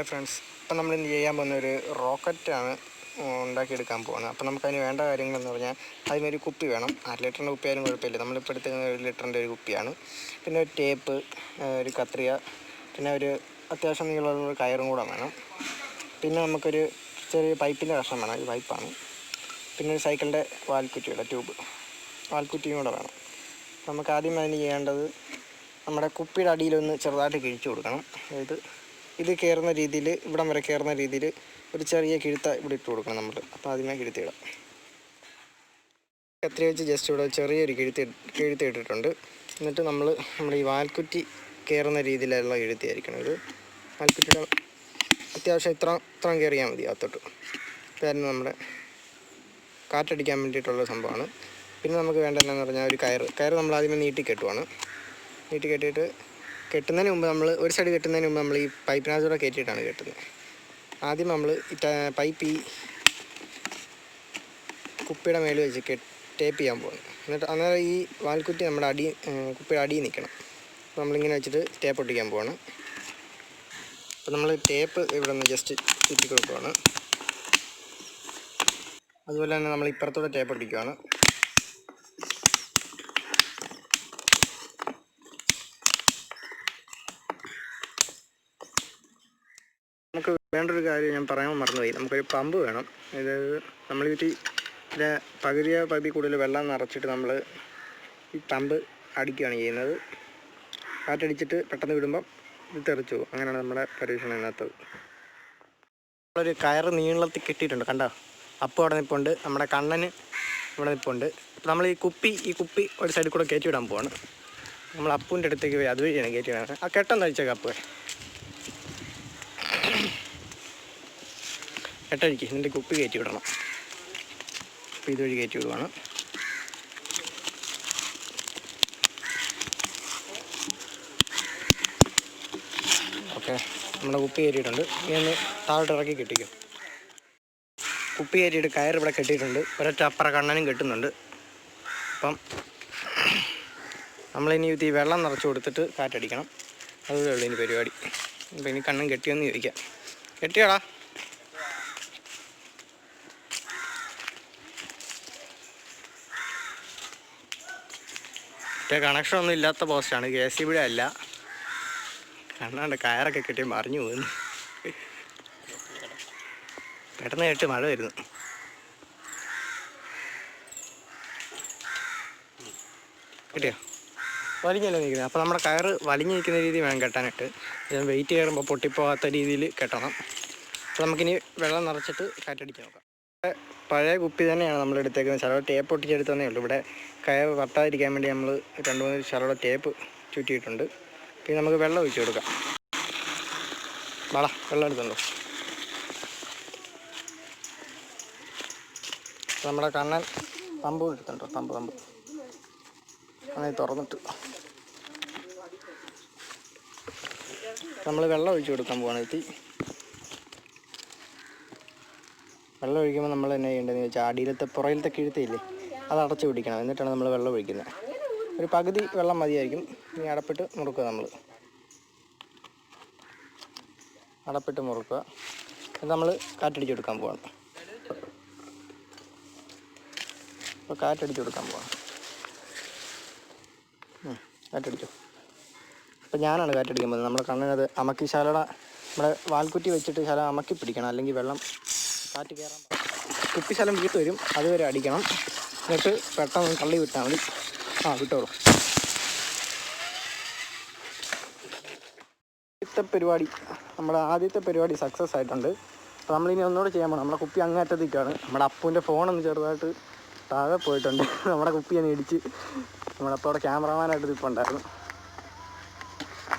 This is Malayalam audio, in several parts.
ഹായ് ഫ്രണ്ട്സ്, ഇപ്പം നമ്മൾ ഇന്ന് ചെയ്യാൻ പോകുന്ന ഒരു റോക്കറ്റാണ് ഉണ്ടാക്കിയെടുക്കാൻ പോകുന്നത്. അപ്പം നമുക്കതിന് വേണ്ട കാര്യങ്ങളെന്ന് പറഞ്ഞാൽ അതിനൊരു കുപ്പി വേണം. 1/2 ലിറ്ററിൻ്റെ കുപ്പിയായാലും കുഴപ്പമില്ല. നമ്മളിപ്പോൾ എടുത്തിരുന്ന 1 ലിറ്ററിൻ്റെ ഒരു കുപ്പിയാണ്. പിന്നെ ഒരു ടേപ്പ്, ഒരു കത്രിക, പിന്നെ ഒരു അത്യാവശ്യം നീളമുള്ള കയറും കൂടെ വേണം. പിന്നെ നമുക്കൊരു ചെറിയ പൈപ്പിൻ്റെ കഷ്ണം വേണം, ഒരു പൈപ്പാണ്. പിന്നെ ഒരു സൈക്കിളിൻ്റെ വാൽക്കുറ്റിയുടെ വാൽക്കുറ്റിയും കൂടെ വേണം. നമുക്ക് ആദ്യം അതിന് ചെയ്യേണ്ടത് നമ്മുടെ കുപ്പിയുടെ അടിയിലൊന്ന് ചെറുതായിട്ട് കിഴിച്ചു കൊടുക്കണം. അതായത് ഇത് കയറുന്ന രീതിയിൽ, ഇവിടം വരെ കയറുന്ന രീതിയിൽ ഒരു ചെറിയ കിഴുത്ത ഇവിടെ ഇട്ട് കൊടുക്കണം നമ്മൾ. അപ്പോൾ ആദ്യമേ കിഴുത്തിയിടാം. കത്രി വെച്ച് ജസ്റ്റ് ഇവിടെ ചെറിയൊരു കിഴുത്തി ഇട്ടിട്ടുണ്ട്. എന്നിട്ട് നമ്മൾ ഈ വാൽക്കുറ്റി കയറുന്ന രീതിയിലുള്ള കിഴുത്തിയായിരിക്കണം. ഒരു വാൽക്കുറ്റിയുടെ അത്യാവശ്യം ഇത്രയും കയറിയാൽ മതി അകത്തോട്ട്. ഇതായിരുന്നു നമ്മുടെ കാറ്റടിക്കാൻ വേണ്ടിയിട്ടുള്ള സംഭവമാണ്. പിന്നെ നമുക്ക് വേണ്ടതെന്ന് പറഞ്ഞാൽ ഒരു കയറ് നമ്മൾ ആദ്യമേ നീട്ടി കെട്ടിയിട്ട് കെട്ടുന്നതിന് മുമ്പ് നമ്മൾ ഒരു സൈഡ് കെട്ടുന്നതിന് മുമ്പ് നമ്മൾ ഈ പൈപ്പിനകത്തൂടെ കയറ്റിയിട്ടാണ് കെട്ടുന്നത്. ആദ്യം നമ്മൾ പൈപ്പ് ഈ കുപ്പിയുടെ മേളിൽ വെച്ച് ടേപ്പ് ചെയ്യാൻ പോകുന്നത്. എന്നിട്ട് അന്നേരം ഈ വാൽക്കുറ്റി നമ്മുടെ കുപ്പിയുടെ അടിയിൽ നിൽക്കണം. അപ്പോൾ നമ്മളിങ്ങനെ വെച്ചിട്ട് ടേപ്പ് ഒട്ടിക്കാൻ പോവാണ്. അപ്പോൾ നമ്മൾ ടേപ്പ് ഇവിടെ നിന്ന് ജസ്റ്റ് ചുറ്റി കൊടുക്കുകയാണ്. അതുപോലെ തന്നെ നമ്മൾ ഇപ്പുറത്തൂടെ ടേപ്പ് ഒട്ടിക്കുകയാണ്. നമുക്ക് വേണ്ടൊരു കാര്യം ഞാൻ പറയാൻ മറന്നുപോയി. നമുക്കൊരു പമ്പ് വേണം. അതായത് നമ്മൾ ഇതിൻ്റെ പകുതി കൂടുതൽ വെള്ളം നിറച്ചിട്ട് നമ്മൾ ഈ പമ്പ് അടിക്കുകയാണ് ചെയ്യുന്നത്. കാറ്റടിച്ചിട്ട് പെട്ടെന്ന് വിടുമ്പം ഇത് തെറിച്ചു പോകും. അങ്ങനെയാണ് നമ്മുടെ പരീക്ഷണം ഇതിനകത്തത്. നമ്മളൊരു കയറ് നീളത്തിൽ കെട്ടിയിട്ടുണ്ട്, കണ്ടോ? അപ്പോൾ അവിടെ നിൽപ്പുണ്ട്, നമ്മുടെ കണ്ണന് ഇവിടെ നിൽപ്പുണ്ട്. നമ്മൾ ഈ കുപ്പി ഒരു സൈഡിൽ കൂടെ കയറ്റി വിടാൻ പോവാണ്. നമ്മൾ അപ്പൂൻ്റെ അടുത്തേക്ക് പോയി അതുവഴിയാണ് കയറ്റി വിടാൻ. ആ കെട്ടെന്ന് അഴിച്ച കപ്പ് കെട്ടഴിക്ക്, ഇതിൻ്റെ കുപ്പി കയറ്റി വിടണം. അപ്പോൾ ഇതുവഴി കയറ്റി വിടുവാണ്. ഓക്കെ, നമ്മുടെ കുപ്പി കയറ്റിയിട്ടുണ്ട്. ഇനി ഒന്ന് താഴോട്ട് ഇറക്കി കെട്ടിക്കും. കുപ്പി കയറ്റിയിട്ട് കയർ ഇവിടെ കെട്ടിയിട്ടുണ്ട്. ഒരൊറ്റ അപ്പുറ കണ്ണനും കെട്ടുന്നുണ്ട്. അപ്പം നമ്മളിനി ഈ വെള്ളം നിറച്ച് കൊടുത്തിട്ട് കാറ്റടിക്കണം. അതുപോലെ ഉള്ളൂ ഇനി പരിപാടി. അപ്പോൾ ഇനി കണ്ണൻ കെട്ടിയൊന്ന് ചോദിക്കാം. കെട്ടിയോടാ? കണക്ഷൻ ഒന്നും ഇല്ലാത്ത പോസ്റ്റാണ്, KCB അല്ല. കണ്ണാണ്ട് കയറൊക്കെ കെട്ടി മറിഞ്ഞു പോകുന്നു. പെട്ടെന്ന് കേട്ട് മഴ വരുന്നു. കിട്ടിയോ? വലിഞ്ഞല്ലോ നിൽക്കുന്നത്. അപ്പോൾ നമ്മുടെ കയറ് വലിഞ്ഞു നിൽക്കുന്ന രീതി വേണം കെട്ടാനായിട്ട്. വെയിറ്റ് കയറുമ്പോൾ പൊട്ടിപ്പോകാത്ത രീതിയിൽ കെട്ടണം. അപ്പോൾ നമുക്കിനി വെള്ളം നിറച്ചിട്ട് കാറ്റടിക്കാൻ നോക്കാം. പഴയ കുപ്പി തന്നെയാണ് നമ്മൾ എടുത്തേക്കുന്നത്. ശകലം ടേപ്പ് ഒട്ടിച്ചെടുത്തതന്നേ ഉള്ളൂ. ഇവിടെ കയർ വട്ടാതിരിക്കാൻ വേണ്ടി നമ്മൾ 2-3 ശകലം ടേപ്പ് ചുറ്റിയിട്ടുണ്ട്. പിന്നെ നമുക്ക് വെള്ളം ഒഴിച്ചു കൊടുക്കാം. വെള്ളം എടുത്തുണ്ടോ? നമ്മുടെ കണ്ണൻ പമ്പ് എടുത്തുണ്ടോ? പമ്പ് അങ്ങനെ തുറന്നിട്ട് നമ്മൾ വെള്ളം ഒഴിച്ചു കൊടുക്കാൻ പോവാണ്. വെള്ളം ഒഴിക്കുമ്പോൾ നമ്മൾ എന്നാ ചെയ്യേണ്ടതെന്ന് വെച്ചാൽ അടിയിലത്തെ പുറയിലത്തെ കിഴുത്തയില്ലേ, അത് അടച്ചു പിടിക്കണം. എന്നിട്ടാണ് നമ്മൾ വെള്ളം ഒഴിക്കുന്നത്. ഒരു പകുതി വെള്ളം മതിയായിരിക്കും. ഇനി അടപ്പിട്ട് മുറുക്കുക. അടപ്പിട്ട് മുറുക്കുക. അത് നമ്മൾ കാറ്റടിച്ച് കൊടുക്കാൻ പോവാണ്. അപ്പോൾ കാറ്റടിച്ച് കൊടുക്കാൻ പോവാണ്. കാറ്റടിച്ചു. അപ്പോൾ ഞാനാണ് കാറ്റടിക്കാൻ പോകുന്നത്. നമ്മുടെ കണ്ണിനത് അമക്കി നമ്മുടെ വാൽക്കുറ്റി വെച്ചിട്ട് ശകലം അമക്കി പിടിക്കണം. അല്ലെങ്കിൽ വെള്ളം കാറ്റ് കയറാൻ കുപ്പി ശകലം വീട്ട് വരും. അതുവരെ അടിക്കണം. എന്നിട്ട് പെട്ടെന്ന് തള്ളി വിട്ടാൽ മതി. വിട്ടോളൂ. നമ്മുടെ ആദ്യത്തെ പരിപാടി സക്സസ് ആയിട്ടുണ്ട്. അപ്പോൾ നമ്മളിനി ഒന്നുകൂടെ ചെയ്യാൻ പോകണം. നമ്മുടെ കുപ്പി അങ്ങേറ്റത്തേക്കാണ്. നമ്മുടെ അപ്പൂൻ്റെ ഫോണൊന്ന് ചെറുതായിട്ട് താഴെ പോയിട്ടുണ്ട്. നമ്മുടെ കുപ്പി ഒന്ന് ഇടിച്ച് നമ്മളപ്പോൾ അവിടെ ക്യാമറമാനായിട്ട് ഇപ്പോൾ ഉണ്ടായിരുന്നു.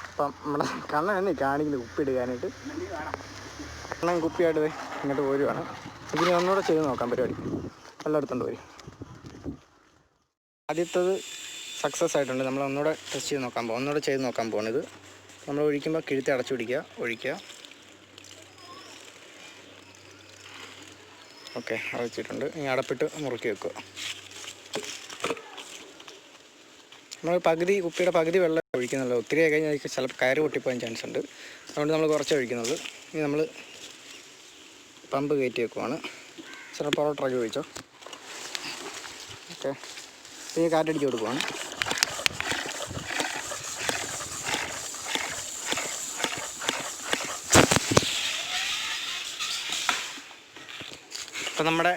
അപ്പം നമ്മുടെ കണ്ണൻ എന്നെ കാണിക്കുന്നത് കുപ്പി എടുക്കാനായിട്ട്. കണ്ണൻ കുപ്പിയായിട്ട് ഇങ്ങോട്ട് പോരുവാണ്. ഇതിന് ഒന്നുകൂടെ ചെയ്ത് നോക്കാം പരിപാടി. എല്ലാം എടുത്തുകൊണ്ട് വരും. ആദ്യത്തത് സക്സസ് ആയിട്ടുണ്ട്. നമ്മൾ ഒന്നുകൂടെ ടെസ്റ്റ് ചെയ്ത് നോക്കാൻ പോകും. ഒന്നുകൂടെ ചെയ്ത് നോക്കാൻ പോകുന്നത് നമ്മൾ ഒഴിക്കുമ്പോൾ കിഴുത്തി അടച്ചു പിടിക്കുക. ഒഴിക്കുക. ഓക്കെ, അടച്ചിട്ടുണ്ട്. ഇനി അടപ്പിട്ട് മുറുക്കി വെക്കുക. നമ്മൾ കുപ്പിയുടെ പകുതി വെള്ളം ഒഴിക്കുന്നുള്ളൂ. ഒത്തിരി ആയി കഴിഞ്ഞാൽ ചിലപ്പോൾ കയറ് പൊട്ടിപ്പോകാൻ ചാൻസ് ഉണ്ട്. അതുകൊണ്ട് നമ്മൾ കുറച്ച് ഒഴിക്കുന്നുള്ളൂ. ഇനി നമ്മൾ പമ്പ് കയറ്റി വെക്കുവാണ്. ചിലപ്പോൾ ട്രക്ക് ഒഴിച്ചോ. ഓക്കെ, ഇനി കാറ്റടിച്ച് കൊടുക്കുവാണ്. അപ്പോൾ നമ്മുടെ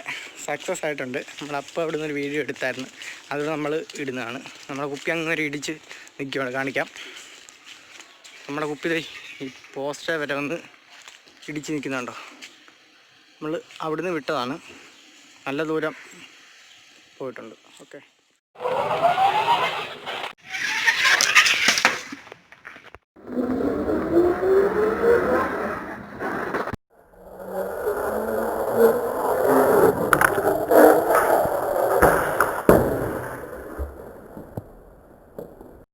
സക്സസ് ആയിട്ടുണ്ട്. നമ്മളപ്പോൾ അവിടെ നിന്നൊരു വീഡിയോ എടുത്തായിരുന്നു, അത് നമ്മൾ ഇടുന്നതാണ്. നമ്മുടെ കുപ്പി അങ്ങനെ ഇടിച്ച് നിൽക്കുകയാണ്, കാണിക്കാം. നമ്മുടെ കുപ്പി ഈ പോസ്റ്റർ വരെ ഒന്ന് ഇടിച്ച് നിൽക്കുന്നുണ്ടോ. നമ്മൾ അവിടുന്ന് വിട്ടതാണ്, നല്ല ദൂരം പോയിട്ടുണ്ട്. ഓക്കെ.